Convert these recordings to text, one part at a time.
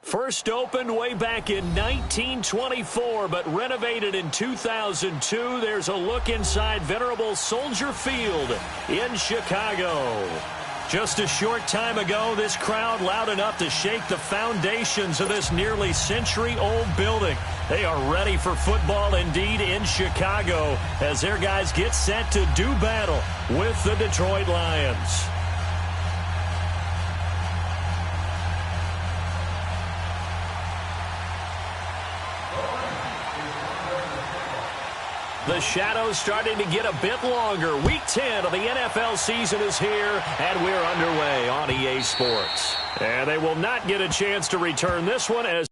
First opened way back in 1924, but renovated in 2002. There's a look inside venerable Soldier Field in Chicago. Just a short time ago, this crowd loud enough to shake the foundations of this nearly century-old building. They are ready for football indeed in Chicago as their guys get set to do battle with the Detroit Lions. The shadows starting to get a bit longer. Week 10 of the NFL season is here, and we're underway on EA Sports. And they will not get a chance to return this one as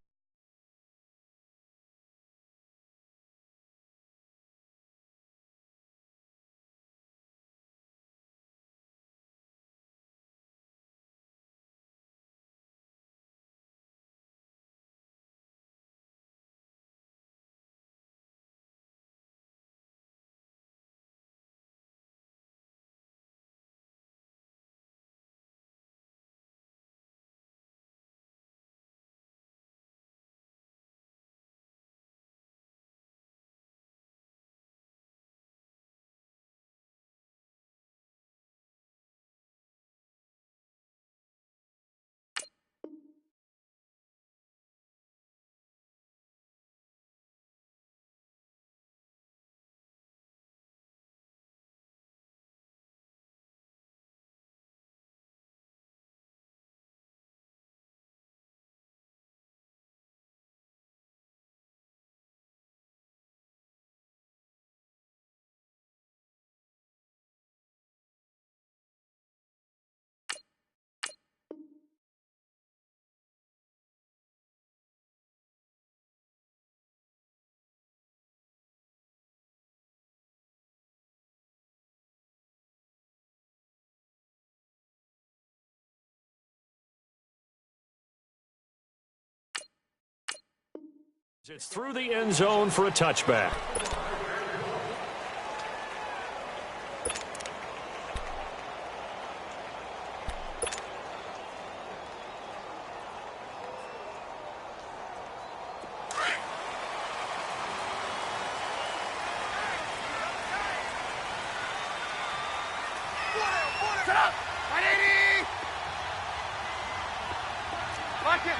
it's through the end zone for a touchback.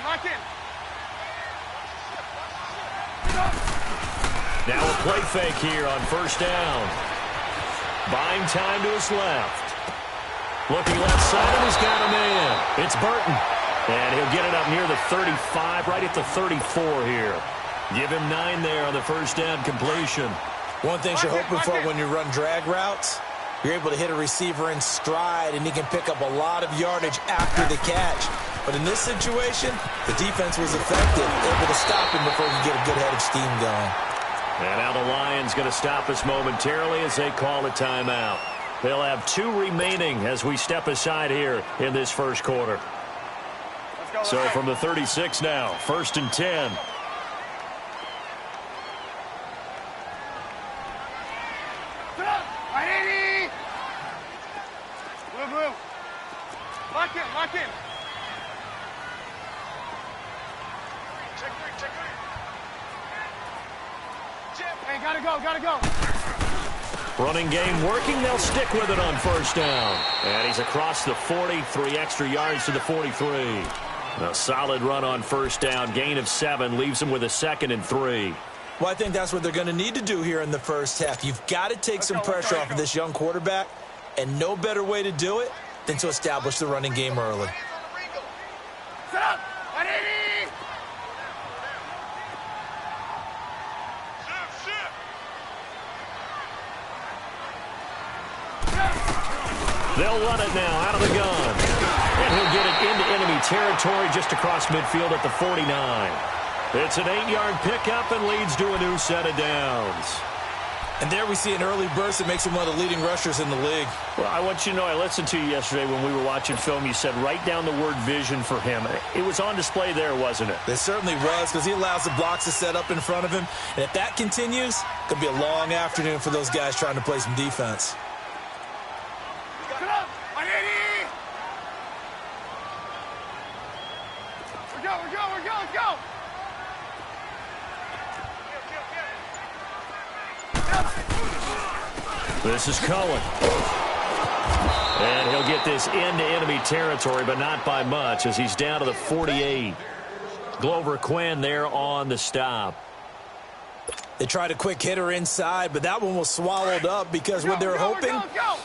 Lock in. Now a play fake here on first down. Buying time to his left. Looking left side, and he's got a man. It's Burton. And he'll get it up near the 35, right at the 34 here. Give him 9 there on the first down completion. One thing you're hoping for when you run drag routes, you're able to hit a receiver in stride, and he can pick up a lot of yardage after the catch. But in this situation, the defense was effective, able to stop him before he could get a good head of steam going. And now the Lions going to stop us momentarily as they call a timeout. They'll have 2 remaining as we step aside here in this first quarter. So from the 36 now, 1st and 10. Lock in. Hey, gotta go. Running game working. They'll stick with it on first down. And he's across the 40, 3 extra yards to the 43. A solid run on first down. Gain of 7 leaves him with a 2nd and 3. Well, I think that's what they're going to need to do here in the first half. You've got to take some pressure off of this young quarterback, and no better way to do it than to establish the running game early. Set up! They'll run it now out of the gun. And he'll get it into enemy territory just across midfield at the 49. It's an 8-yard pickup and leads to a new set of downs. And there we see an early burst that makes him one of the leading rushers in the league. Well, I want you to know, I listened to you yesterday when we were watching film. You said write down the word vision for him. It was on display there, wasn't it? It certainly was, because he allows the blocks to set up in front of him. And if that continues, it could be a long afternoon for those guys trying to play some defense. Let's go. This is Cohen. And he'll get this into enemy territory, but not by much as he's down to the 48. Glover Quinn there on the stop. They tried a quick hitter inside, but that one was swallowed up because what they're hoping,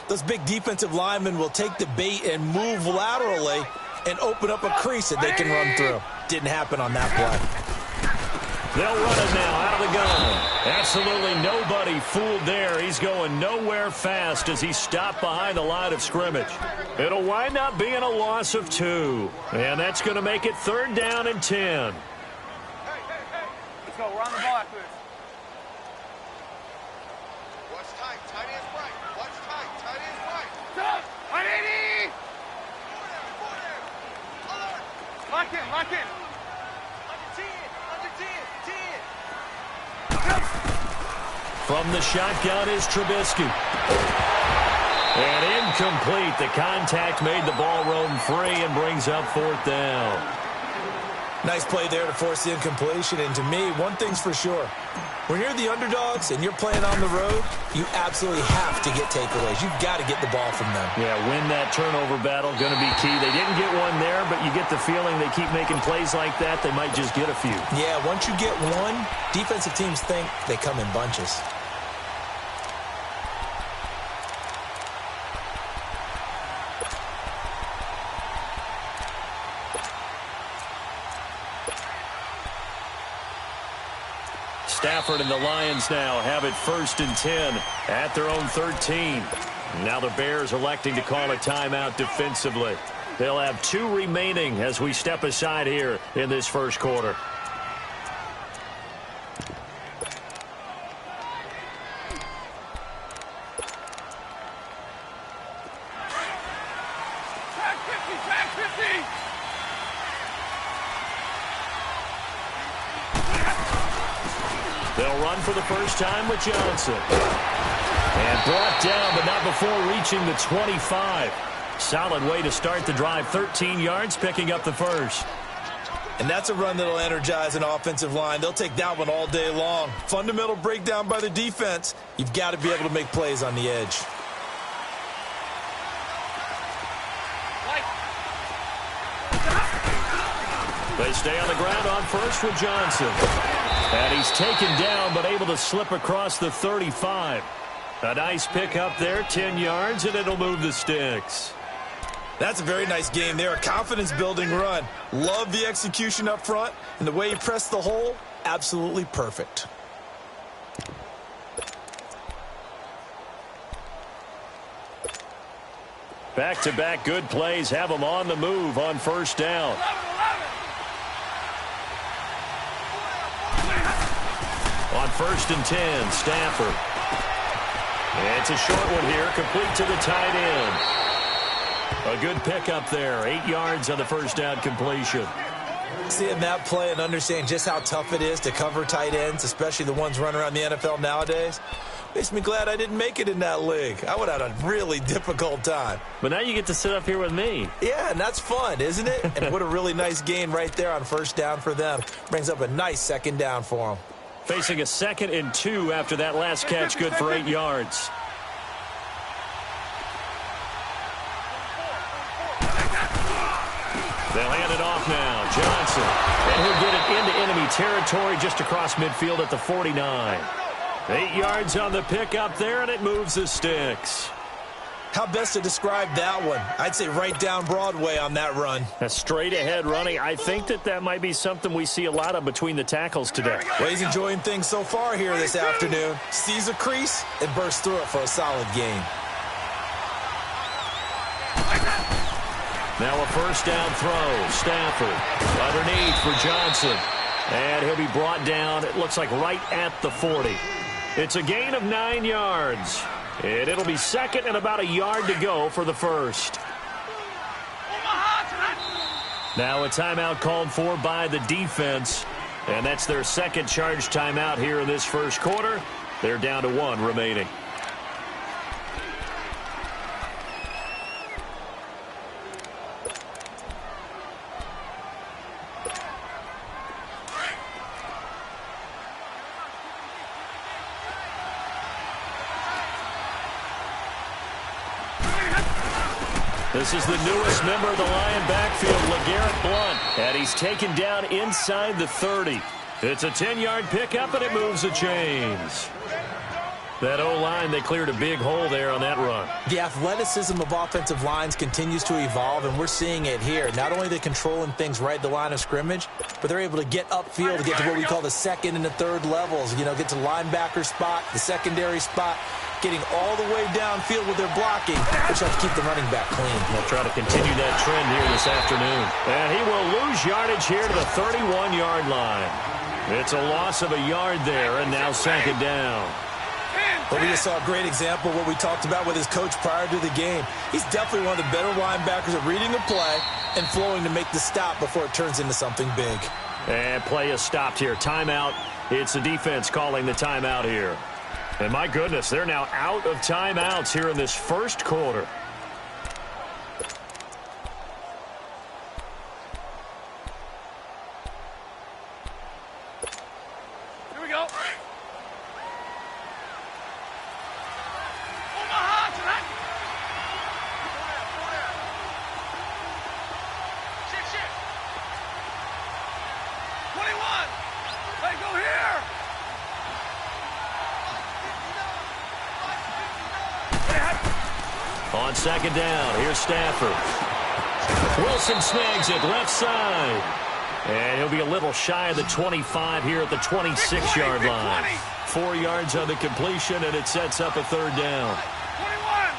those big defensive linemen will take the bait and move laterally and open up a crease that they can run through. Didn't happen on that play. They'll run it now out of the gun. Absolutely nobody fooled there. He's going nowhere fast as he's stopped behind the line of scrimmage. It'll wind up being a loss of 2. And that's going to make it 3rd down and 10. Let's go. We're on the ball after this. Watch tight. Tight end's right. Watch tight. Tight end's right. Stop. 180. Lock in. Lock in. From the shotgun is Trubisky. And incomplete. The contact made the ball roam free and brings up 4th down. Nice play there to force the incompletion. And to me, one thing's for sure. When you're the underdogs and you're playing on the road, you absolutely have to get takeaways. You've got to get the ball from them. Yeah, win that turnover battle, going to be key. They didn't get one there, but you get the feeling they keep making plays like that, they might just get a few. Yeah, once you get one, defensive teams think they come in bunches. Stafford and the Lions now have it 1st and 10 at their own 13. Now the Bears electing to call a timeout defensively. They'll have 2 remaining as we step aside here in this first quarter. Track 50. They'll run for the first time with Johnson. And brought down, but not before reaching the 25. Solid way to start the drive. 13 yards, picking up the first. And that's a run that'll energize an offensive line. They'll take that one all day long. Fundamental breakdown by the defense. You've got to be able to make plays on the edge. They stay on the ground on first with Johnson. And he's taken down, but able to slip across the 35. A nice pick up there, 10 yards, and it'll move the sticks. That's a very nice game there, a confidence-building run. Love the execution up front, and the way he pressed the hole, absolutely perfect. Back-to-back good plays have them on the move on first down. On 1st and 10, Stafford. It's a short one here, complete to the tight end. A good pickup there, 8 yards on the first down completion. Seeing that play and understanding just how tough it is to cover tight ends, especially the ones running around the NFL nowadays, makes me glad I didn't make it in that league. I would have had a really difficult time. But now you get to sit up here with me. Yeah, and that's fun, isn't it? And what a really nice gain right there on first down for them. Brings up a nice 2nd down for them. Facing a 2nd and 2 after that last catch, good for 8 yards. They'll hand it off now. Johnson. And he'll get it into enemy territory just across midfield at the 49. 8 yards on the pickup there, and it moves the sticks. How best to describe that one? I'd say right down Broadway on that run. A straight-ahead running. I think that might be something we see a lot of between the tackles today. Well, he's enjoying things so far here this afternoon. Sees a crease and bursts through it for a solid gain. Now a first down throw. Stafford underneath for Johnson. And he'll be brought down, it looks like right at the 40. It's a gain of 9 yards. And it'll be 2nd and about a yard to go for the first. Now a timeout called for by the defense. And that's their 2nd charge timeout here in this first quarter. They're down to 1 remaining. This is the newest member of the Lion backfield, LeGarrette Blount, and he's taken down inside the 30. It's a 10-yard pickup, and it moves the chains. That O-line, they cleared a big hole there on that run. The athleticism of offensive lines continues to evolve, and we're seeing it here. Not only are they controlling things right at the line of scrimmage, but they're able to get upfield to get to what we call the second and the third levels. You know, get to linebacker spot, the secondary spot, getting all the way downfield with their blocking, which helps keep the running back clean. They'll try to continue that trend here this afternoon. And he will lose yardage here to the 31-yard line. It's a loss of a yard there, and now second down. Well, we just saw a great example of what we talked about with his coach prior to the game. He's definitely one of the better linebackers at reading a play and flowing to make the stop before it turns into something big. And play is stopped here. Timeout. It's the defense calling the timeout here. And my goodness, they're now out of timeouts here in this first quarter. Here we go. On second down, here's Stafford. Wilson snags it left side. And he'll be a little shy of the 25 here at the 26-yard line. 4 yards on the completion, and it sets up a third down. 21.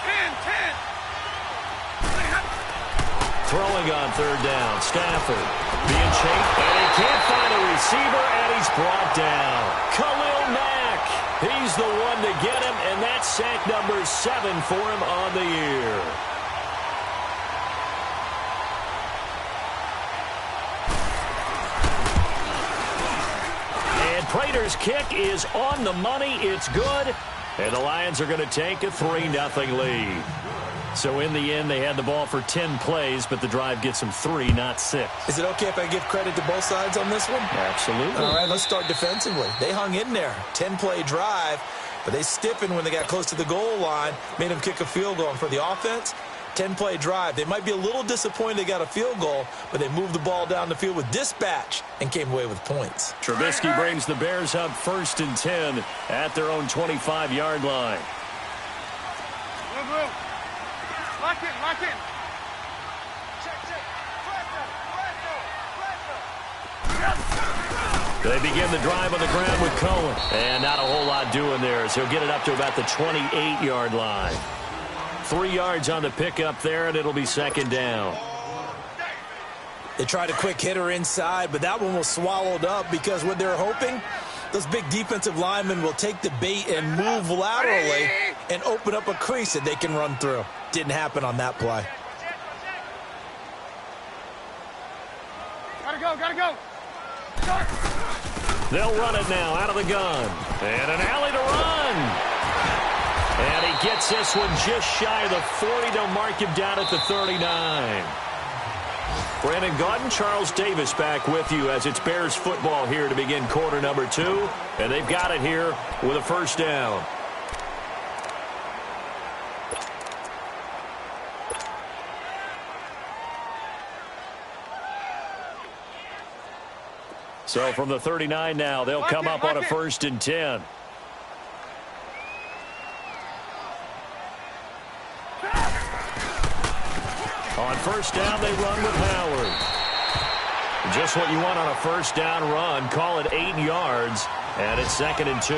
10. Throwing on third down, Stafford being chased, and he can't find a receiver, and he's brought down. Khalil Mack. He's the one to get him, and that's sack number 7 for him on the year. And Prater's kick is on the money. It's good, and the Lions are going to take a 3-0 lead. So in the end, they had the ball for 10 plays, but the drive gets them 3, not 6. Is it okay if I give credit to both sides on this one? Absolutely. All right, let's start defensively. They hung in there. 10-play drive, but they stiffened when they got close to the goal line, made them kick a field goal. And for the offense, 10-play drive. They might be a little disappointed they got a field goal, but they moved the ball down the field with dispatch and came away with points. Trubisky brings the Bears up 1st and 10 at their own 25-yard line. Move. Lock in. Check. They begin the drive on the ground with Cohen. And not a whole lot doing there as he'll get it up to about the 28-yard line. 3 yards on the pickup there, and it'll be second down. They tried a quick hitter inside, but that one was swallowed up because what they're hoping, those big defensive linemen will take the bait and move laterally and open up a crease that they can run through. Didn't happen on that play. Gotta go. Start. They'll run it now out of the gun. And an alley to run. And he gets this one just shy of the 40. They'll mark him down at the 39. Brandon Gaudin, Charles Davis back with you as it's Bears football here to begin quarter number 2. And they've got it here with a first down. So from the 39 now, they'll come up on a 1st and 10. On first down, they run with Howard. Just what you want on a first down run. Call it 8 yards, and it's 2nd and 2.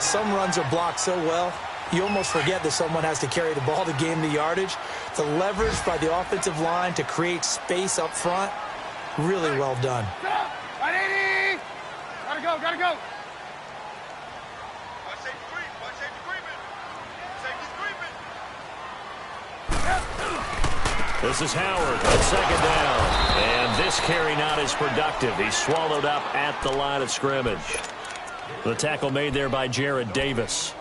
Some runs are blocked so well, you almost forget that someone has to carry the ball to gain the yardage. The leverage by the offensive line to create space up front, really well done. 180! Gotta go. This is Howard on second down. And this carry not as productive. He's swallowed up at the line of scrimmage. The tackle made there by Jared Davis.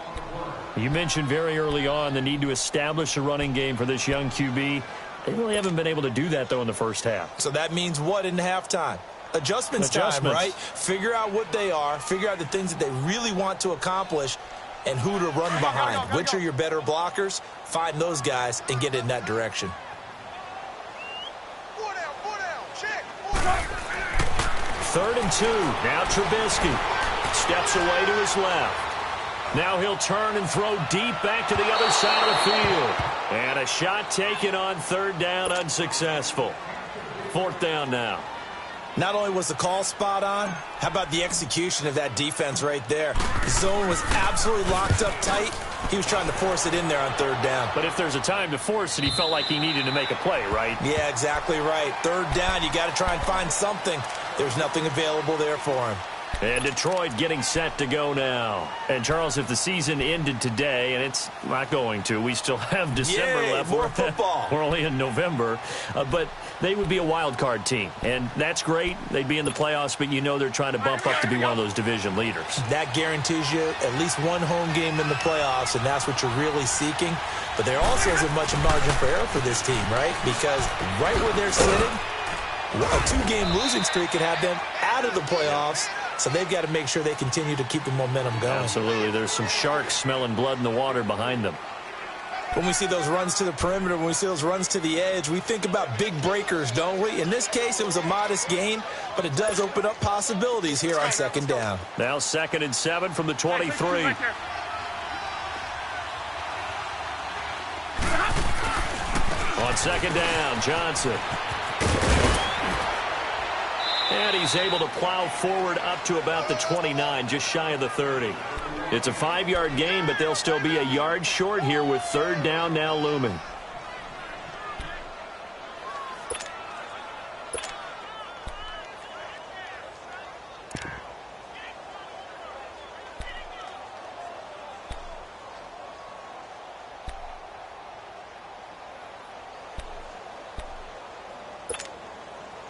You mentioned very early on the need to establish a running game for this young QB. They really haven't been able to do that, though, in the first half. So that means what in halftime? Adjustments time, right? Figure out what they are, figure out the things that they really want to accomplish, and who to run behind. Which are your better blockers? Find those guys and get in that direction. Third and 2. Now Trubisky steps away to his left. Now he'll turn and throw deep back to the other side of the field. And a shot taken on third down, unsuccessful. Fourth down now. Not only was the call spot on, how about the execution of that defense right there? The zone was absolutely locked up tight. He was trying to force it in there on third down. But if there's a time to force it, he felt like he needed to make a play, right? Yeah, exactly right. Third down, you got to try and find something. There's nothing available there for him. And Detroit getting set to go now. And, Charles, if the season ended today, and it's not going to, we still have December left. More football. We're only in November. But they would be a wild card team. And that's great. They'd be in the playoffs, but you know they're trying to bump up to be one of those division leaders. That guarantees you at least one home game in the playoffs, and that's what you're really seeking. But there also isn't much margin for error for this team, right? Because right where they're sitting, a 2-game losing streak could have them out of the playoffs. So they've got to make sure they continue to keep the momentum going. Absolutely. There's some sharks smelling blood in the water behind them. When we see those runs to the perimeter, when we see those runs to the edge, we think about big breakers, don't we? In this case, it was a modest gain, but it does open up possibilities here on second down. Now 2nd and 7 from the 23. On second down, Johnson. And he's able to plow forward up to about the 29, just shy of the 30. It's a 5-yard gain, but they'll still be a yard short here with third down now looming.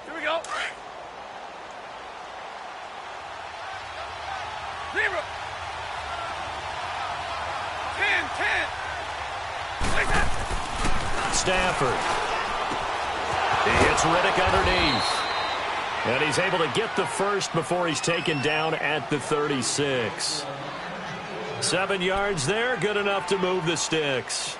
Here we go. 0. 10. Stafford. He hits Riddick underneath. And he's able to get the first before he's taken down at the 36. 7 yards there, good enough to move the sticks.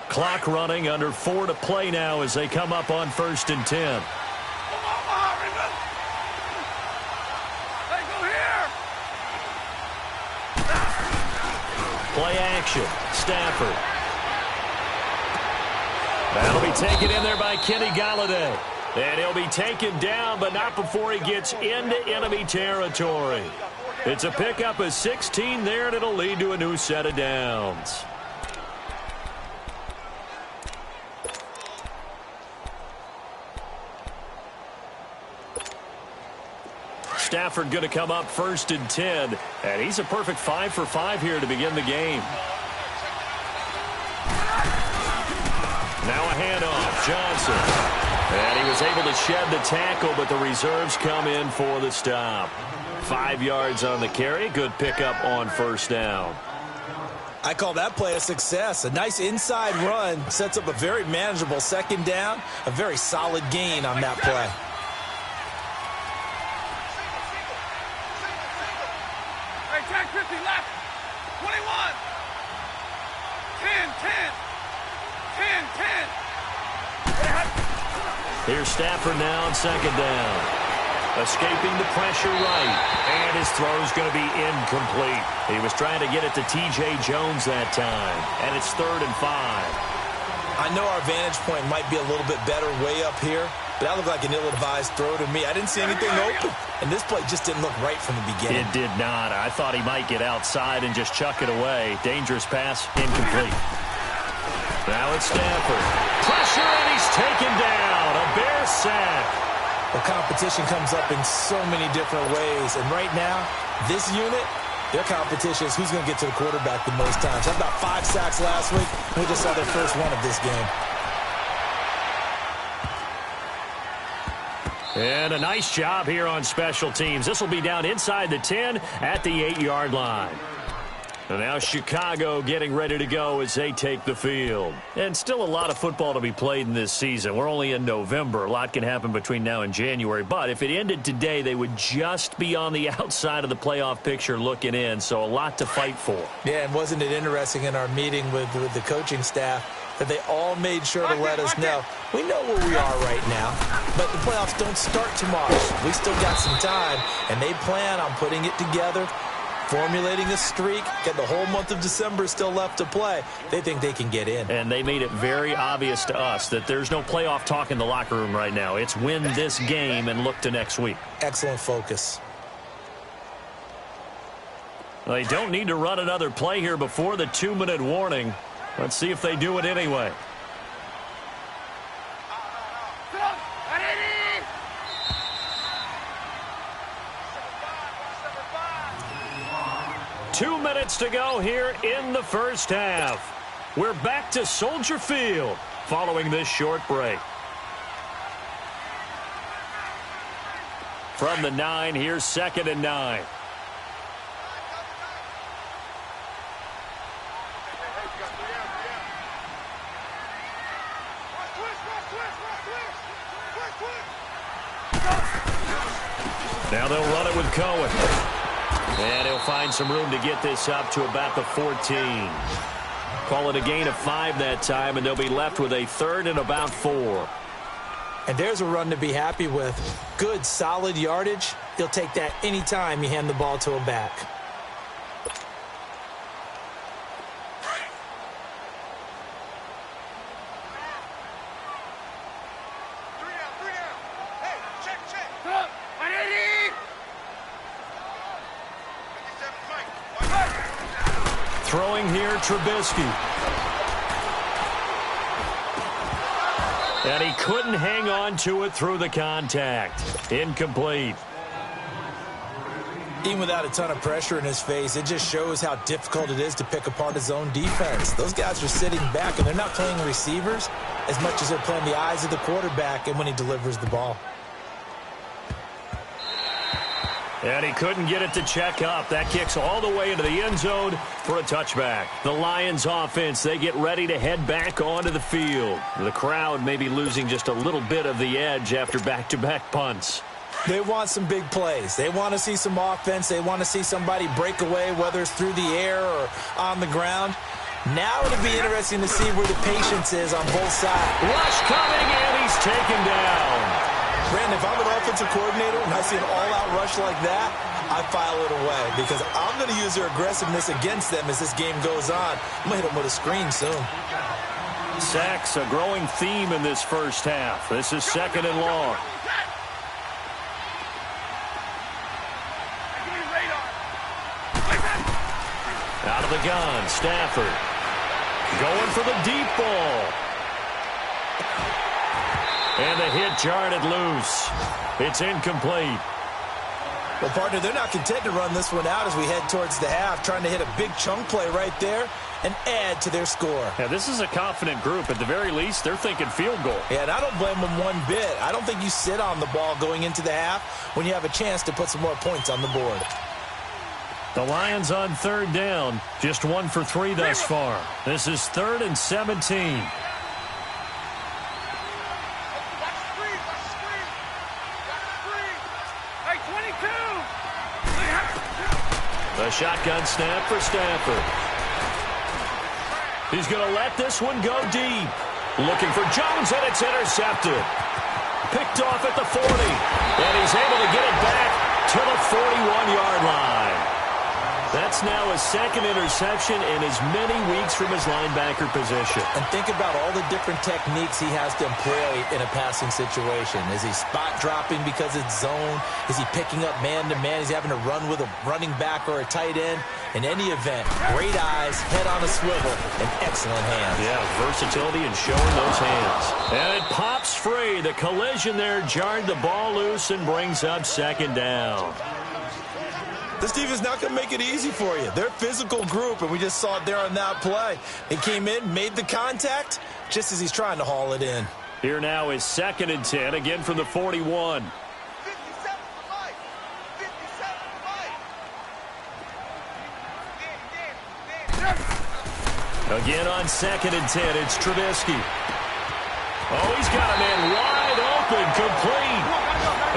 Clock running, under 4 to play now as they come up on 1st and 10. Play action. Stafford. That'll be taken in there by Kenny Golladay. And he'll be taken down, but not before he gets into enemy territory. It's a pickup of 16 there, and it'll lead to a new set of downs. Stafford going to come up 1st and 10, and he's a perfect 5 for 5 here to begin the game. Now a handoff, Johnson. And he was able to shed the tackle, but the reserves come in for the stop. 5 yards on the carry, good pickup on 1st down. I call that play a success. A nice inside run sets up a very manageable 2nd down, a very solid gain on that play. Jack 50 left. 21. 10. Here's Stafford now on 2nd down. Escaping the pressure right. And his throw's going to be incomplete. He was trying to get it to T.J. Jones that time. And it's 3rd and 5. I know our vantage point might be a little bit better way up here, but that looked like an ill-advised throw to me. I didn't see anything open, and this play just didn't look right from the beginning. It did not. I thought he might get outside and just chuck it away. Dangerous pass, incomplete. Now it's Stafford. Pressure, and he's taken down. A Bear sack. Well, competition comes up in so many different ways, and right now, this unit, their competition is who's going to get to the quarterback the most times. Had about 5 sacks last week. We just saw their first one of this game. And a nice job here on special teams. This will be down inside the 10 at the 8-yard line. And now Chicago getting ready to go as they take the field. And still a lot of football to be played in this season. We're only in November. A lot can happen between now and January. But if it ended today, they would just be on the outside of the playoff picture looking in. So a lot to fight for. Yeah, and wasn't it interesting in our meeting with the coaching staff that they all made sure to let us know, we know where we are right now, but the playoffs don't start tomorrow. We still got some time, and they plan on putting it together, formulating a streak, get the whole month of December still left to play. They think they can get in. And they made it very obvious to us that there's no playoff talk in the locker room right now. It's win this game and look to next week. Excellent focus. They don't need to run another play here before the 2-minute warning. Let's see if they do it anyway. Two minutes to go here in the first half. We're back to Soldier Field following this short break. From the 9, here's 2nd and 9. Now they'll run it with Cohen. And he'll find some room to get this up to about the 14. Call it a gain of 5 that time, and they'll be left with a 3rd and about 4. And there's a run to be happy with. Good, solid yardage. He'll take that anytime you hand the ball to a back. Throwing here, Trubisky. And he couldn't hang on to it through the contact. Incomplete. Even without a ton of pressure in his face, it just shows how difficult it is to pick apart his own defense. Those guys are sitting back, and they're not playing receivers as much as they're playing the eyes of the quarterback and when he delivers the ball. And he couldn't get it to check up. That kicks all the way into the end zone for a touchback. The Lions offense, they get ready to head back onto the field. The crowd may be losing just a little bit of the edge after back-to-back punts. They want some big plays. They want to see some offense. They want to see somebody break away, whether it's through the air or on the ground. Now it'll be interesting to see where the patience is on both sides. Rush coming, and he's taken down. Brandon, if I'm an offensive coordinator and I see an all-out rush like that, I file it away because I'm going to use their aggressiveness against them as this game goes on. I'm going to hit them with a screen soon. Sacks, a growing theme in this first half. This is 2nd and long. Out of the gun, Stafford. Going for the deep ball. And the hit jarred it loose. It's incomplete. Well, partner, they're not content to run this one out as we head towards the half, trying to hit a big chunk play right there and add to their score. Yeah, this is a confident group. At the very least, they're thinking field goal. Yeah, and I don't blame them one bit. I don't think you sit on the ball going into the half when you have a chance to put some more points on the board. The Lions on 3rd down. Just 1 for 3 thus far. This is 3rd and 17. A shotgun snap for Stafford. He's going to let this one go deep. Looking for Jones, and it's intercepted. Picked off at the 40. And he's able to get it back to the 41-yard line. That's now his 2nd interception in as many weeks from his linebacker position. And think about all the different techniques he has to employ in a passing situation. Is he spot dropping because it's zone? Is he picking up man-to-man? Is he having to run with a running back or a tight end? In any event, great eyes, head on a swivel, and excellent hands. Yeah, versatility and showing those hands. And it pops free. The collision there jarred the ball loose and brings up 2nd down. This defense is not going to make it easy for you. They're a physical group, and we just saw it there on that play. He came in, made the contact, just as he's trying to haul it in. Here now is 2nd and 10, again from the 41. 57 for life. 57 for life. Again on 2nd and 10, it's Trubisky. Oh, he's got a man wide open, complete.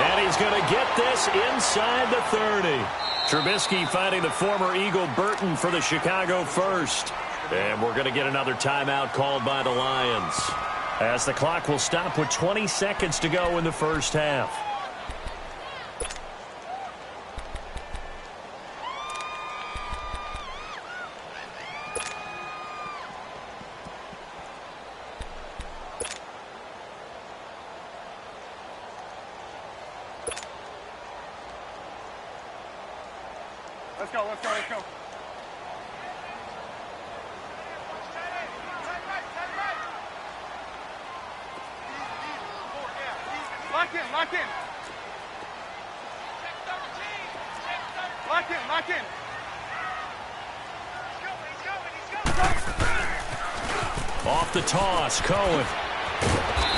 And he's going to get this inside the 30. Trubisky finding the former Eagle Burton for the Chicago first. And we're going to get another timeout called by the Lions, as the clock will stop with 20 seconds to go in the first half. Let's go, let's go, let's go. Lock in, lock in. Lock in, lock in. Off the toss, Cohen.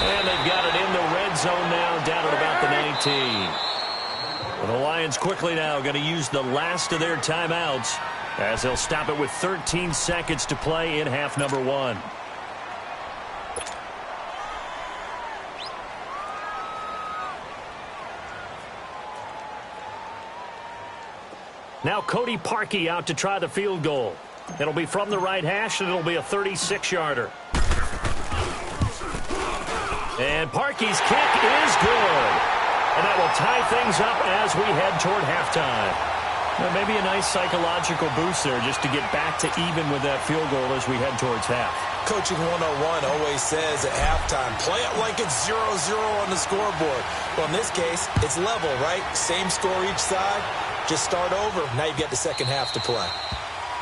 And they've got it in the red zone now, down at about the 19. Well, the Lions quickly now going to use the last of their timeouts, as they'll stop it with 13 seconds to play in half number 1. Now Cody Parkey out to try the field goal. It'll be from the right hash, and it'll be a 36-yarder. And Parkey's kick is good. And that will tie things up as we head toward halftime. Well, maybe a nice psychological boost there just to get back to even with that field goal as we head towards half. Coaching 101 always says at halftime, play it like it's 0-0 on the scoreboard. Well, in this case, it's level, right? Same score each side. Just start over. Now you've got the second half to play.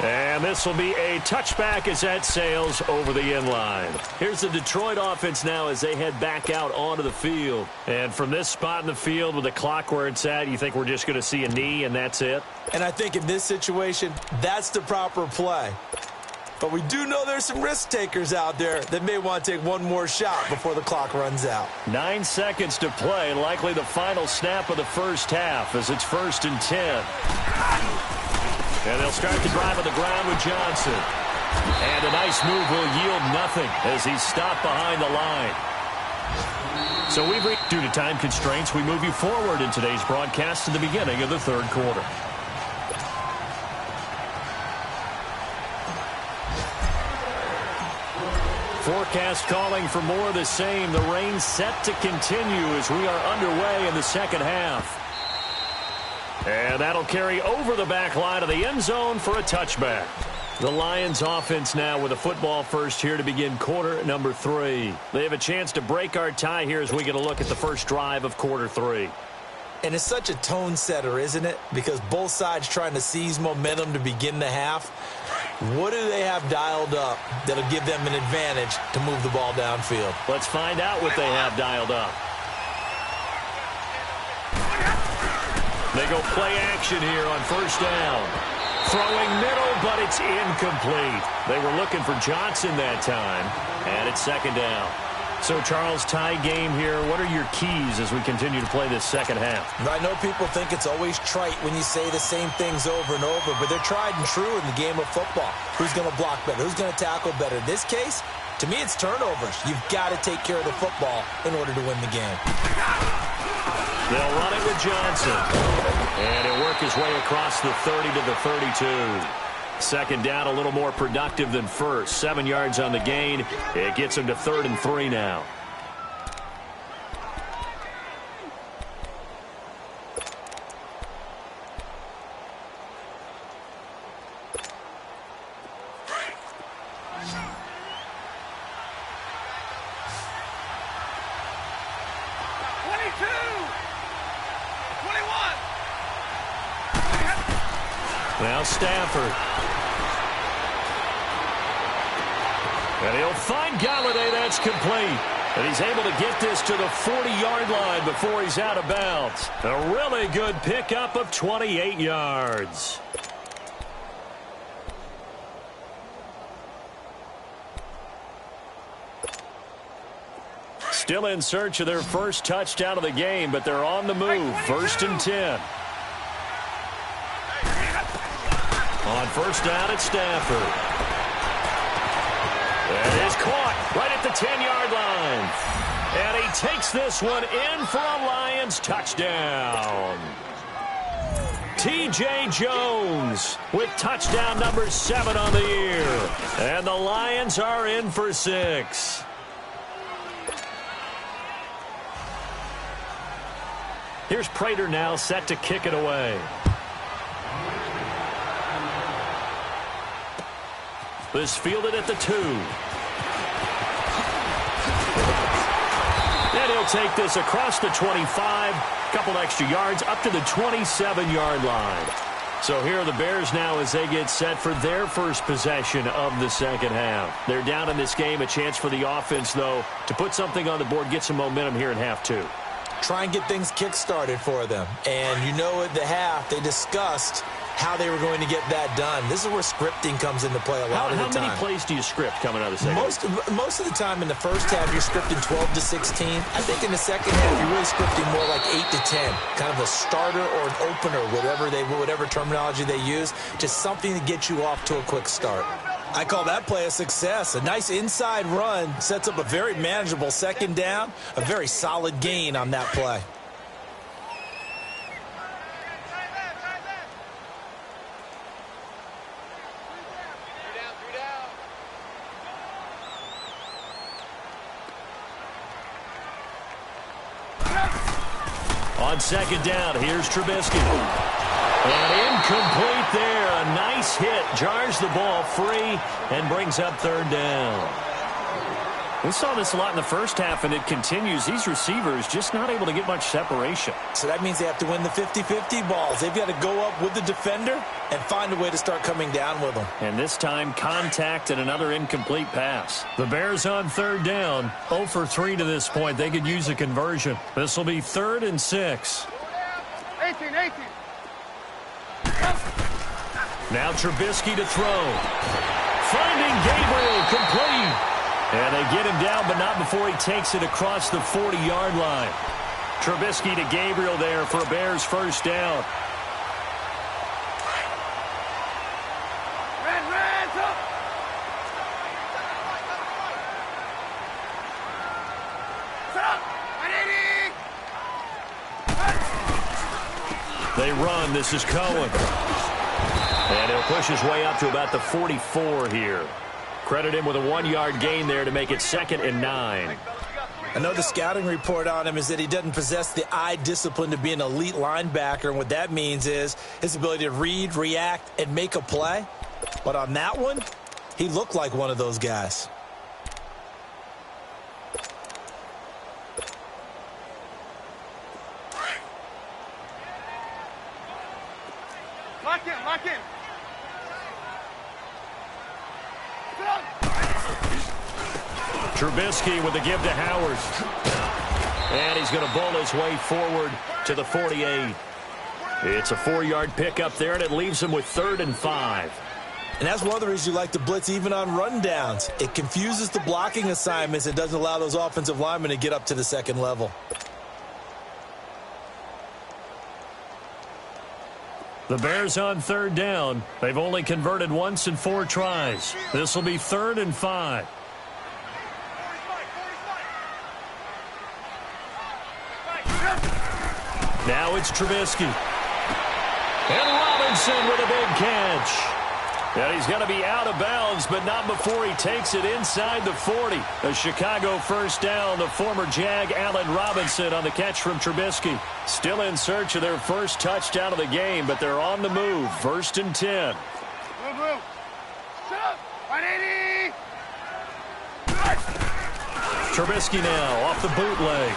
And this will be a touchback as that sails over the end line. Here's the Detroit offense now as they head back out onto the field. And from this spot in the field with the clock where it's at, you think we're just going to see a knee and that's it? And I think in this situation, that's the proper play. But we do know there's some risk takers out there that may want to take one more shot before the clock runs out. 9 seconds to play, likely the final snap of the first half as it's 1st and 10. And they'll start the drive on the ground with Johnson. And a nice move will yield nothing as he's stopped behind the line. So due to time constraints, we move you forward in today's broadcast to the beginning of the third quarter. Forecast calling for more of the same. The rain set to continue as we are underway in the second half. And that'll carry over the back line of the end zone for a touchback. The Lions offense now with a football first here to begin quarter number 3. They have a chance to break our tie here as we get a look at the first drive of quarter 3. And it's such a tone setter, isn't it? Because both sides trying to seize momentum to begin the half. What do they have dialed up that'll give them an advantage to move the ball downfield? Let's find out what they have dialed up. They go play action here on first down. Throwing middle, but it's incomplete. They were looking for Johnson that time, and it's second down. So, Charles, tie game here. What are your keys as we continue to play this second half? I know people think it's always trite when you say the same things over and over, but they're tried and true in the game of football. Who's going to block better? Who's going to tackle better? In this case, to me, it's turnovers. You've got to take care of the football in order to win the game. They'll run it with Johnson. And he'll work his way across the 30 to the 32. Second down, a little more productive than first. 7 yards on the gain. It gets him to 3rd and 3 now. Now Stafford. And he'll find Galladay. That's complete. And he's able to get this to the 40-yard line before he's out of bounds. A really good pickup of 28 yards. Still in search of their first touchdown of the game, but they're on the move. 1st and 10. On first down, it's Stafford. It is caught right at the 10-yard line. And he takes this one in for a Lions touchdown. T.J. Jones with touchdown number 7 on the year. And the Lions are in for 6. Here's Prater now set to kick it away. This fielded at the 2. And he'll take this across the 25, couple extra yards, up to the 27-yard line. So here are the Bears now as they get set for their first possession of the second half. They're down in this game, a chance for the offense, though, to put something on the board, get some momentum here in half 2. Try and get things kick-started for them. And you know at the half, they discussed how they were going to get that done. This is where scripting comes into play a lot of the time. How many plays do you script coming out of the second half? Most of the time in the first half, you're scripting 12 to 16. I think in the second half, you're really scripting more like 8 to 10. Kind of a starter or an opener, whatever terminology they use. Just something to get you off to a quick start. I call that play a success. A nice inside run sets up a very manageable second down. A very solid gain on that play. On second down, here's Trubisky. And incomplete there. A nice hit. Jars the ball free and brings up third down. We saw this a lot in the first half, and it continues. These receivers just not able to get much separation. So that means they have to win the 50-50 balls. They've got to go up with the defender and find a way to start coming down with them. And this time, contact and another incomplete pass. The Bears on third down, 0 for 3 to this point. They could use a conversion. This will be 3rd and 6. 18. Now Trubisky to throw. Finding Gabriel, complete. And they get him down, but not before he takes it across the 40-yard line. Trubisky to Gabriel there for a Bears first down. They run. This is Cohen. And he'll push his way up to about the 44 here. Credit him with a 1-yard gain there to make it 2nd and 9. I know the scouting report on him is that he doesn't possess the eye discipline to be an elite linebacker. And what that means is his ability to read, react, and make a play. But on that one, he looked like one of those guys. Lock in. Trubisky with the give to Howard. And he's going to bowl his way forward to the 48. It's a 4-yard pickup there, and it leaves him with 3rd and 5. And that's one of the reasons you like to blitz even on rundowns. It confuses the blocking assignments. It doesn't allow those offensive linemen to get up to the second level. The Bears on third down. They've only converted once in 4 tries. This will be 3rd and 5. Now it's Trubisky. And Robinson with a big catch. And he's going to be out of bounds, but not before he takes it inside the 40. A Chicago first down. The former Jag, Allen Robinson, on the catch from Trubisky. Still in search of their first touchdown of the game, but they're on the move. 1st and 10. Move. Shut up. 180. Trubisky now off the bootleg.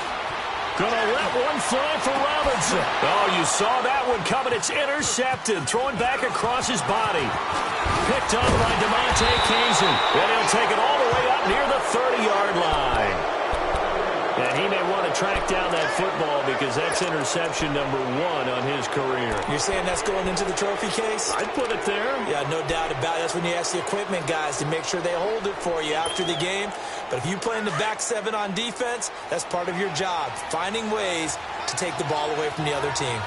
Gonna let one fly for Robinson. Oh, you saw that one coming. It's intercepted. Throwing back across his body. Picked up by DeMonte Casey. And he'll take it all the way up near the 30-yard line. And he may want to track down that football because that's interception number 1 on his career. You're saying that's going into the trophy case? I'd put it there. Yeah, no doubt about it. That's when you ask the equipment guys to make sure they hold it for you after the game. But if you play in the back 7 on defense, that's part of your job, finding ways to take the ball away from the other team.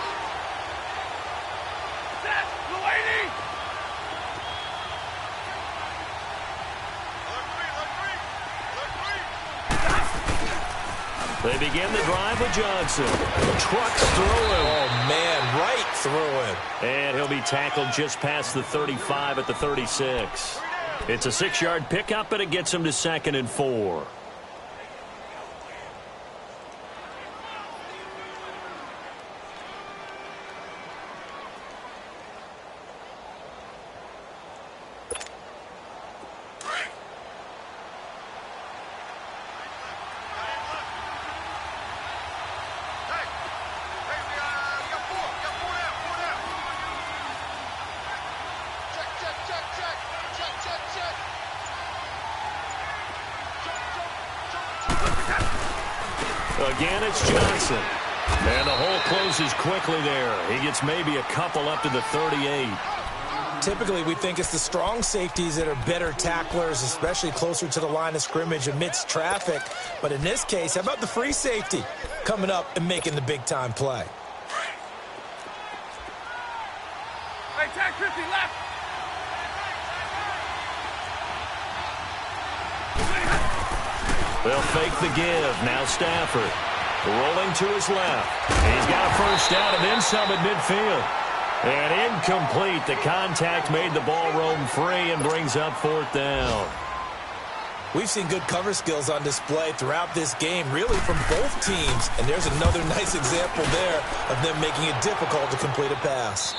They begin the drive with Johnson. Trucks through him. Oh, man, right through him. And he'll be tackled just past the 35 at the 36. It's a 6-yard pickup, and it gets him to 2nd and 4. Again, it's Johnson. And the hole closes quickly there. He gets maybe a couple up to the 38. Typically, we think it's the strong safeties that are better tacklers, especially closer to the line of scrimmage amidst traffic. But in this case, how about the free safety coming up and making the big-time play? Hey, tag 50 left. They'll fake the give. Now Stafford rolling to his left. He's got a first down and then some at midfield. And incomplete. The contact made the ball roam free and brings up 4th down. We've seen good cover skills on display throughout this game, really from both teams. And there's another nice example there of them making it difficult to complete a pass.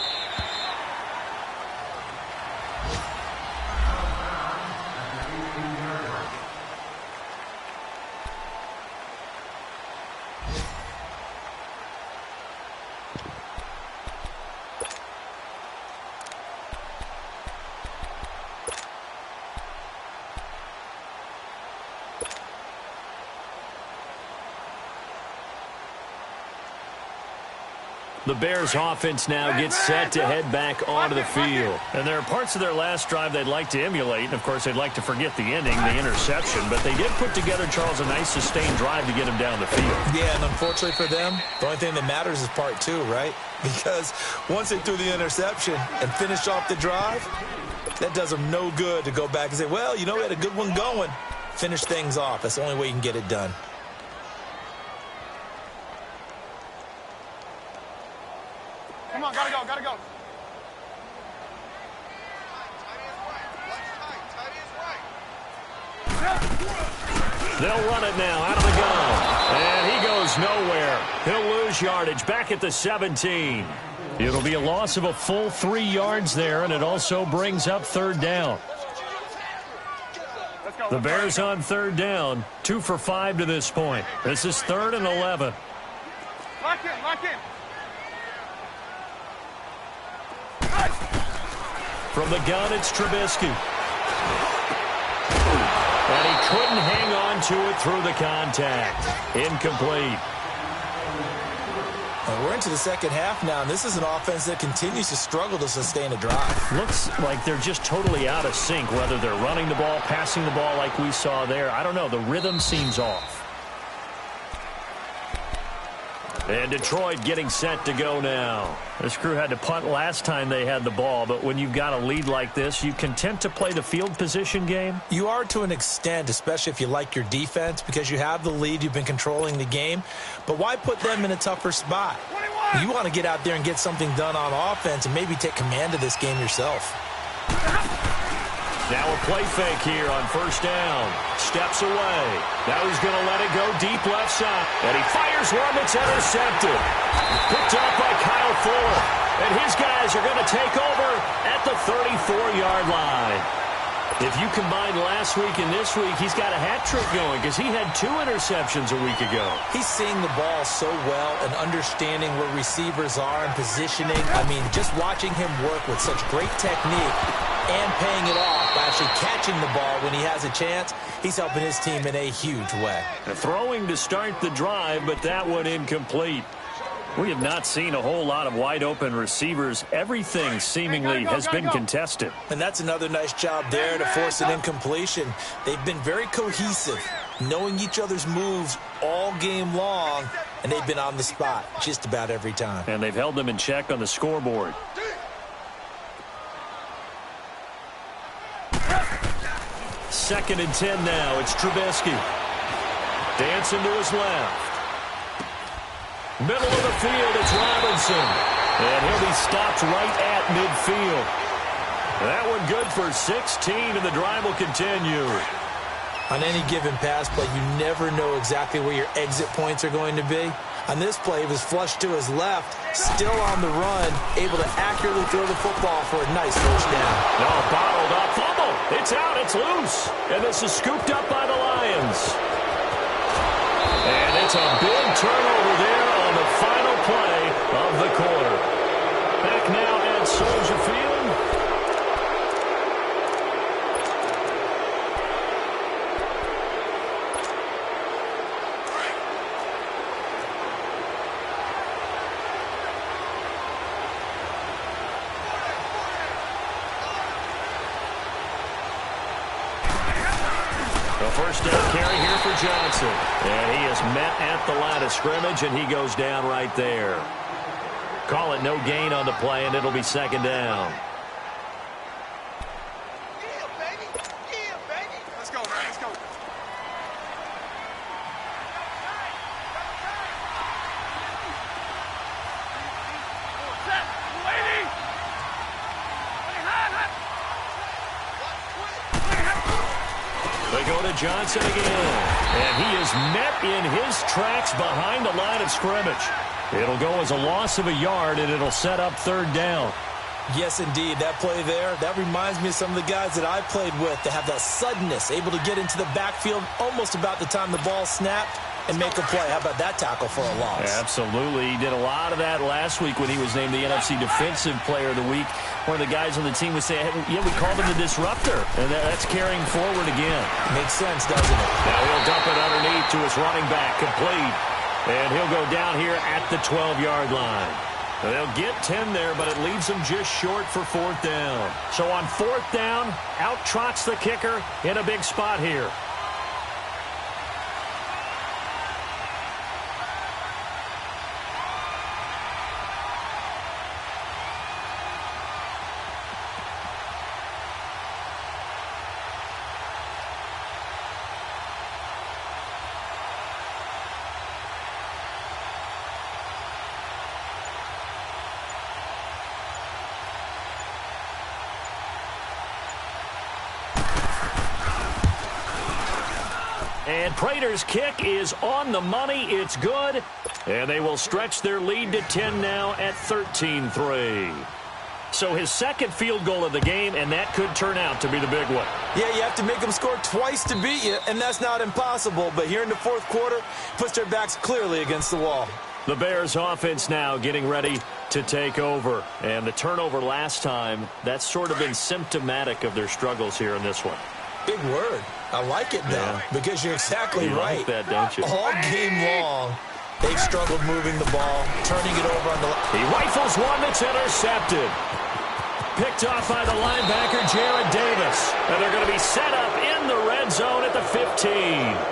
The Bears offense now gets set to head back onto the field. And there are parts of their last drive they'd like to emulate. And, of course, they'd like to forget the ending, the interception. But they did put together, Charles, a nice sustained drive to get him down the field. Yeah, and unfortunately for them, the only thing that matters is part 2, right? Because once they threw the interception and finished off the drive, that does them no good to go back and say, well, you know, we had a good one going. Finish things off. That's the only way you can get it done. Come on, gotta go, gotta go. They'll run it now out of the gun. And he goes nowhere. He'll lose yardage back at the 17. It'll be a loss of a full 3 yards there, and it also brings up 3rd down. The Bears on 3rd down, 2 for 5 to this point. This is 3rd and 11. Lock in, lock in. From the gun, it's Trubisky. And he couldn't hang on to it through the contact. Incomplete. We're into the second half now, and this is an offense that continues to struggle to sustain a drive. Looks like they're just totally out of sync, whether they're running the ball, passing the ball like we saw there. I don't know. The rhythm seems off. And Detroit getting set to go now. This crew had to punt last time they had the ball, but when you've got a lead like this, you content to play the field position game? You are to an extent, especially if you like your defense, because you have the lead, you've been controlling the game. But why put them in a tougher spot? You want to get out there and get something done on offense and maybe take command of this game yourself. Now a play fake here on 1st down. Steps away. Now he's going to let it go deep left side. And he fires one that's intercepted. Picked up by Kyle Fuller. And his guys are going to take over at the 34-yard line. If you combine last week and this week, he's got a hat trick going because he had 2 interceptions a week ago. He's seeing the ball so well and understanding where receivers are and positioning. I mean, just watching him work with such great technique and paying it off by actually catching the ball when he has a chance, he's helping his team in a huge way. Throwing to start the drive, but that one incomplete. We have not seen a whole lot of wide-open receivers. Everything seemingly has been contested. And that's another nice job there to force an incompletion. They've been very cohesive, knowing each other's moves all game long, and they've been on the spot just about every time. And they've held them in check on the scoreboard. Second and 10 now. It's Trubisky. Dancing to his left. Middle of the field, it's Robinson. And he'll be stopped right at midfield. That one good for 16, and the drive will continue. On any given pass play, you never know exactly where your exit points are going to be. On this play, he was flushed to his left, still on the run, able to accurately throw the football for a nice first down. No, bottled up, fumble. It's out, it's loose. And this is scooped up by the Lions. And it's a big turnover there on the final play of the quarter. Back now at Soldier Field. First down carry here for Johnson. And he is met at the line of scrimmage, and he goes down right there. Call it no gain on the play, and it'll be second down. Yeah, baby. Yeah, baby. Let's go, man. Let's go. They go to Johnson again. And he is met in his tracks behind the line of scrimmage. It'll go as a loss of a yard, and it'll set up third down. Yes, indeed. That play there, that reminds me of some of the guys that I played with that have that suddenness, able to get into the backfield almost about the time the ball snapped and make a play. How about that tackle for a loss? Absolutely. He did a lot of that last week when he was named the NFC Defensive Player of the Week. One of the guys on the team would say, hey, yeah, we called him the disruptor. And that's carrying forward again. Makes sense, doesn't it? Now he'll dump it underneath to his running back, complete. And he'll go down here at the 12-yard line. They'll get 10 there, but it leaves them just short for fourth down. So on fourth down, out trots the kicker in a big spot here. And Prater's kick is on the money. It's good. And they will stretch their lead to 10 now at 13-3. So his second field goal of the game, and that could turn out to be the big one. Yeah, you have to make them score twice to beat you, and that's not impossible. But here in the fourth quarter, puts their backs clearly against the wall. The Bears offense now getting ready to take over. And the turnover last time, that's sort of been symptomatic of their struggles here in this one. Big word. I like it, though, because you're exactly right. Like that, don't you? All game long, they've struggled moving the ball, turning it over on the He rifles one that's intercepted. Picked off by the linebacker, Jared Davis. And they're going to be set up in the red zone at the 15.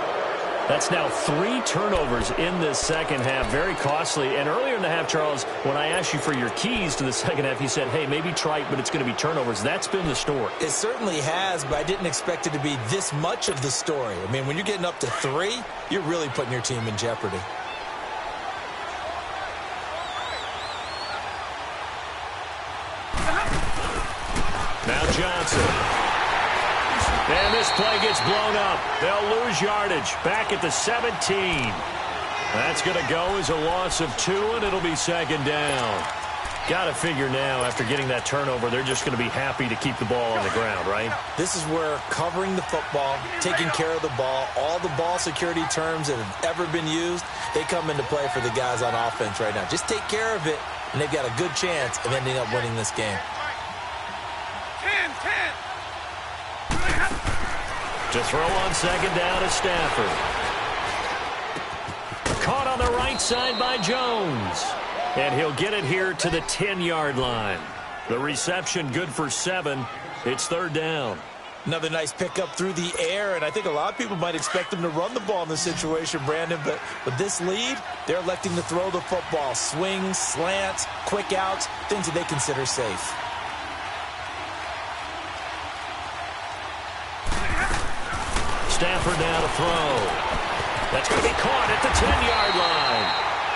That's now 3 turnovers in this second half. Very costly. And earlier in the half, Charles, when I asked you for your keys to the second half, you said, hey, maybe trite, but it's going to be turnovers. That's been the story. It certainly has, but I didn't expect it to be this much of the story. I mean, when you're getting up to 3, you're really putting your team in jeopardy. Now Johnson. And this play gets blown up. They'll lose yardage back at the 17. That's going to go as a loss of 2, and it'll be second down. Got to figure now, after getting that turnover, they're just going to be happy to keep the ball on the ground, right? This is where covering the football, taking care of the ball, all the ball security terms that have ever been used, they come into play for the guys on offense right now. Just take care of it, and they've got a good chance of ending up winning this game. 10. To throw on second down is Stafford. Caught on the right side by Jones. And he'll get it here to the 10-yard line. The reception good for 7. It's third down. Another nice pickup through the air, and I think a lot of people might expect them to run the ball in this situation, Brandon, but with this lead, they're electing to throw the football. Swings, slants, quick outs, things that they consider safe. Stafford now to throw. That's going to be caught at the 10-yard line.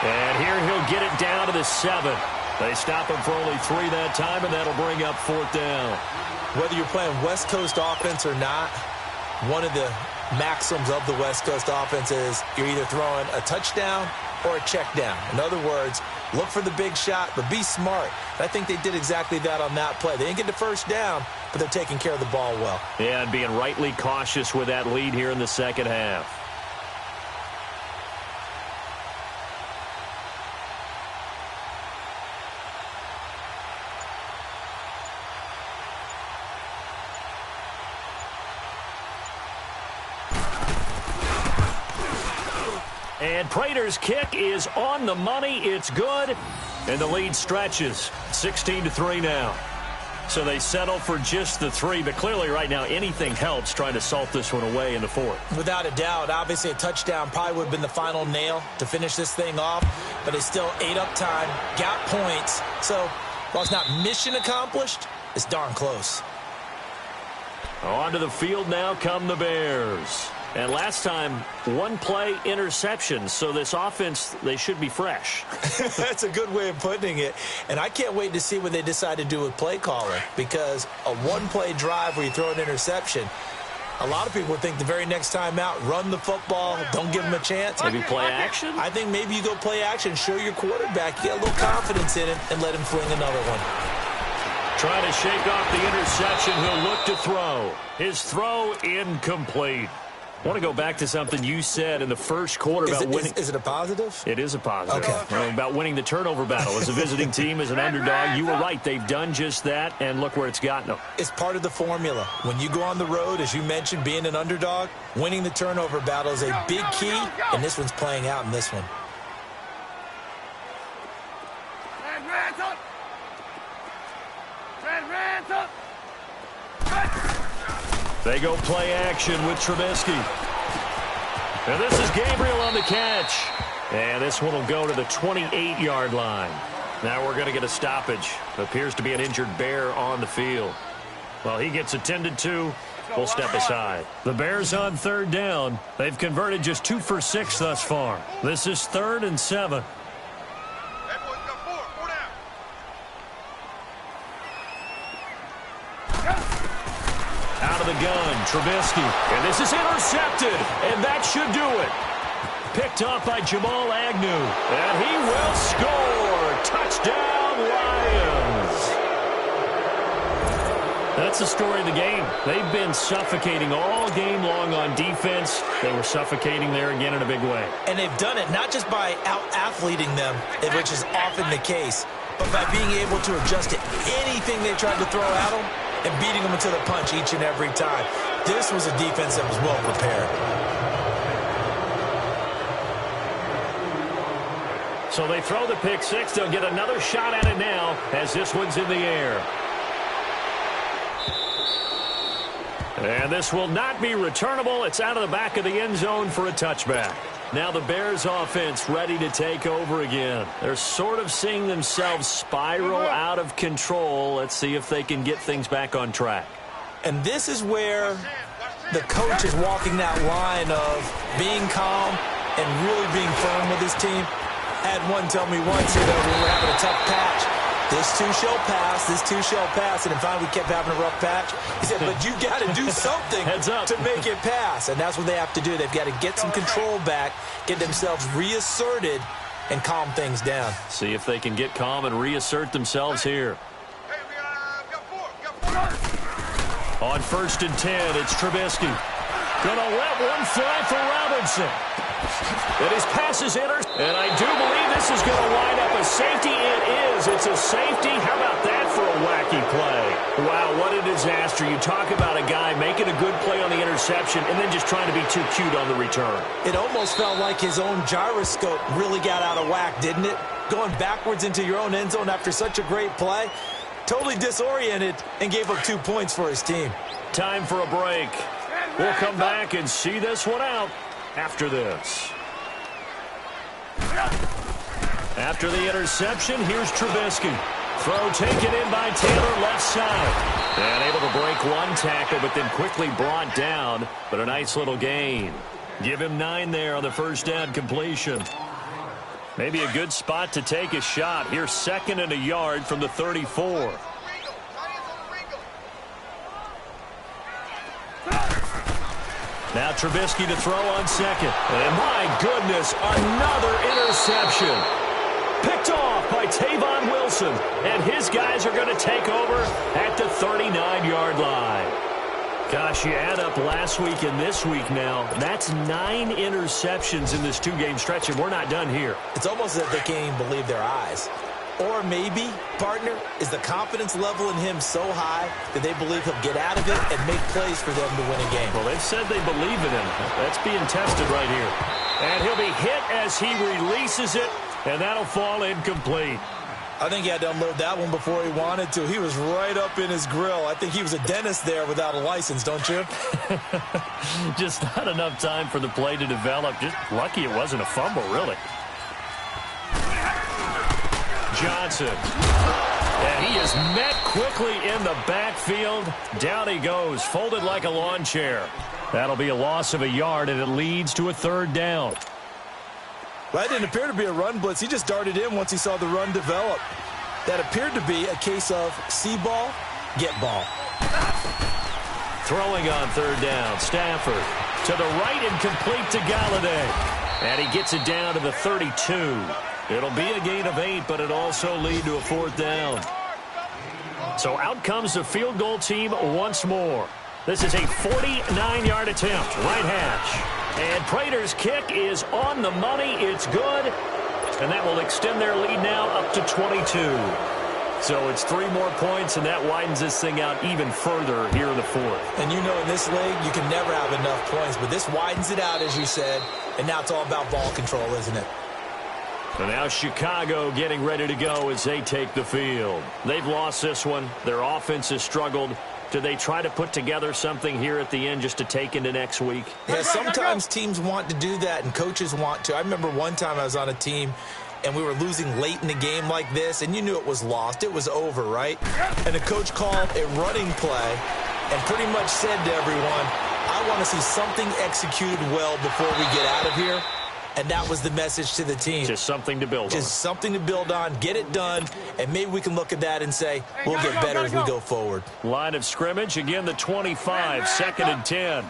And here he'll get it down to the 7. They stop him for only 3 that time, and that'll bring up 4th down. Whether you're playing West Coast offense or not, one of the maxims of the West Coast offense is you're either throwing a touchdown or a check down. In other words, look for the big shot, but be smart. I think they did exactly that on that play. They didn't get the first down, but they're taking care of the ball well. Yeah, and being rightly cautious with that lead here in the second half. And Prater's kick is on the money. It's good. And the lead stretches. 16-3 now. So they settle for just the 3. But clearly right now anything helps trying to salt this one away in the 4th. Without a doubt. Obviously a touchdown probably would have been the final nail to finish this thing off. But it's still ate up time. Got points. So while it's not mission accomplished, it's darn close. Onto the field now come the Bears. And last time, 1 play interception. So this offense, they should be fresh. That's a good way of putting it. And I can't wait to see what they decide to do with play calling. Because a 1-play drive where you throw an interception, a lot of people think the very next time out, run the football, don't give them a chance. Maybe play action? I think maybe you go play action, show your quarterback, you get a little confidence in him, and let him fling another one. Trying to shake off the interception, he'll look to throw. His throw incomplete. I want to go back to something you said in the first quarter about winning. Is it a positive? It is a positive. Okay. About winning the turnover battle. As a visiting team, as an underdog, you were right. They've done just that, and look where it's gotten them. It's part of the formula. When you go on the road, as you mentioned, being an underdog, winning the turnover battle is a big key, and this one's playing out in this one. They go play action with Trubisky. And this is Gabriel on the catch. And this one will go to the 28-yard line. Now we're going to get a stoppage. Appears to be an injured Bear on the field. Well, he gets attended to. We'll step aside. The Bears on 3rd down. They've converted just 2 for 6 thus far. This is 3rd and 7. Out of the gun, Trubisky. And this is intercepted. And that should do it. Picked off by Jamal Agnew. And he will score. Touchdown, Lions. That's the story of the game. They've been suffocating all game long on defense. They were suffocating there again in a big way. And they've done it not just by out-athleting them, which is often the case, but by being able to adjust to anything they tried to throw at them and beating them into the punch each and every time. This was a defense that was well prepared. So they throw the pick 6. They'll get another shot at it now as this one's in the air. And this will not be returnable. It's out of the back of the end zone for a touchback. Now the Bears offense ready to take over again. They're sort of seeing themselves spiral out of control. Let's see if they can get things back on track. And this is where the coach is walking that line of being calm and really being firm with his team. I had one tell me once, when we were having a tough patch, this too shall pass, this too shall pass. And finally we kept having a rough patch. He said, but you got to do something to make it pass. And that's what they have to do. They've got to get some control back, get themselves reasserted, and calm things down. See if they can get calm and reassert themselves here. On 1st and 10, it's Trubisky. Gonna let one fly for Robinson. And his pass is in. And I do believe this is going to wind up a safety. It is. It's a safety. How about that for a wacky play? Wow, what a disaster. You talk about a guy making a good play on the interception and then just trying to be too cute on the return. It almost felt like his own gyroscope really got out of whack, didn't it? Going backwards into your own end zone after such a great play. Totally disoriented and gave up 2 points for his team. Time for a break. We'll come back and see this one out after this. After the interception, here's Trubisky. Throw taken in by Taylor left side. And able to break one tackle, but then quickly brought down. But a nice little gain. Give him 9 there on the first down completion. Maybe a good spot to take a shot. Here's 2nd and a yard from the 34. Now Trubisky to throw on 2nd. And my goodness, another interception. Picked off by Tavon Wilson. And his guys are going to take over at the 39-yard line. Gosh, you add up last week and this week now. That's 9 interceptions in this 2-game stretch, and we're not done here. It's almost as if they can't even believe their eyes. Or maybe, partner, is the confidence level in him so high that they believe he'll get out of it and make plays for them to win a game. Well, they've said they believe in him. That's being tested right here. And he'll be hit as he releases it, and that'll fall incomplete. I think he had to unload that one before he wanted to. He was right up in his grill. I think he was a dentist there without a license, don't you? Just not enough time for the play to develop. Just lucky it wasn't a fumble, really. Johnson. And he is met quickly in the backfield. Down he goes, folded like a lawn chair. That'll be a loss of a yard, and it leads to a 3rd down. Well, that didn't appear to be a run blitz. He just darted in once he saw the run develop. That appeared to be a case of see ball, get ball. Throwing on 3rd down, Stafford to the right and complete to Galladay. And he gets it down to the 32. It'll be a gain of 8, but it also lead to a 4th down. So out comes the field goal team once more. This is a 49-yard attempt, right hash. And Prater's kick is on the money. It's good. And that will extend their lead now up to 22. So it's 3 more points, and that widens this thing out even further here in the 4th. And you know in this league, you can never have enough points. But this widens it out, as you said. And now it's all about ball control, isn't it? And now Chicago getting ready to go as they take the field. They've lost this one. Their offense has struggled. Do they try to put together something here at the end just to take into next week? Yeah, sometimes teams want to do that and coaches want to. I remember one time I was on a team and we were losing late in the game like this, and you knew it was lost. It was over, right? And the coach called a running play and pretty much said to everyone, I want to see something executed well before we get out of here. And that was the message to the team. Just something to build on. Just something to build on, get it done, and maybe we can look at that and say, we'll get better as we go forward. Line of scrimmage, again the 25, 2nd and 10.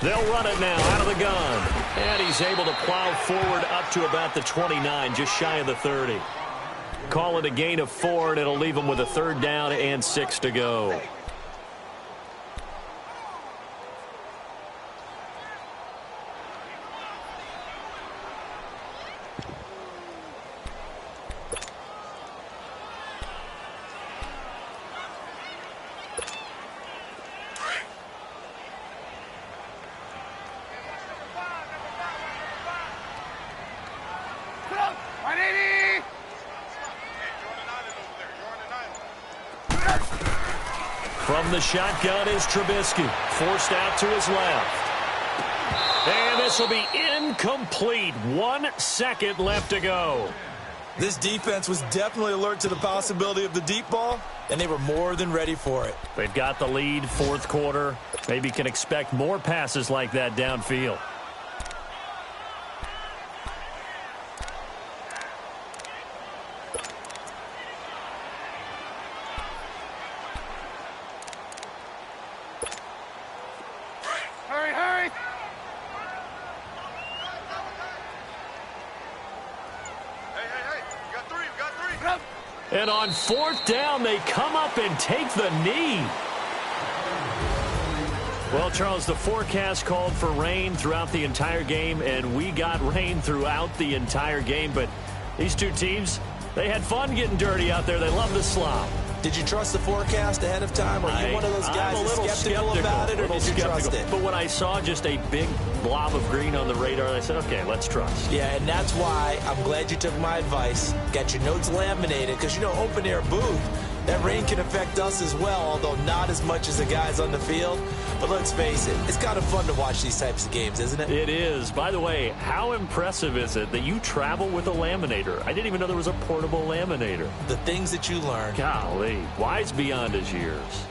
They'll run it now out of the gun. And he's able to plow forward up to about the 29, just shy of the 30. Call it a gain of 4, and it'll leave him with a 3rd down and 6 to go. From the shotgun is Trubisky, forced out to his left. And this will be incomplete. 1 second left to go. This defense was definitely alert to the possibility of the deep ball, and they were more than ready for it. They've got the lead, 4th quarter. Maybe can expect more passes like that downfield. And on 4th down, they come up and take the knee. Well, Charles, the forecast called for rain throughout the entire game, and we got rain throughout the entire game. But these two teams, they had fun getting dirty out there. They love the slop. Did you trust the forecast ahead of time? Are you one of those guys that's skeptical about it, or did you trust it? But when I saw just a big blob of green on the radar, I said, okay, let's trust. Yeah, and that's why I'm glad you took my advice. Got your notes laminated, because, you know, open-air booth, that rain can affect us as well, although not as much as the guys on the field. But let's face it, it's kind of fun to watch these types of games, isn't it? It is. By the way, how impressive is it that you travel with a laminator? I didn't even know there was a portable laminator. The things that you learn. Golly, wise beyond his years.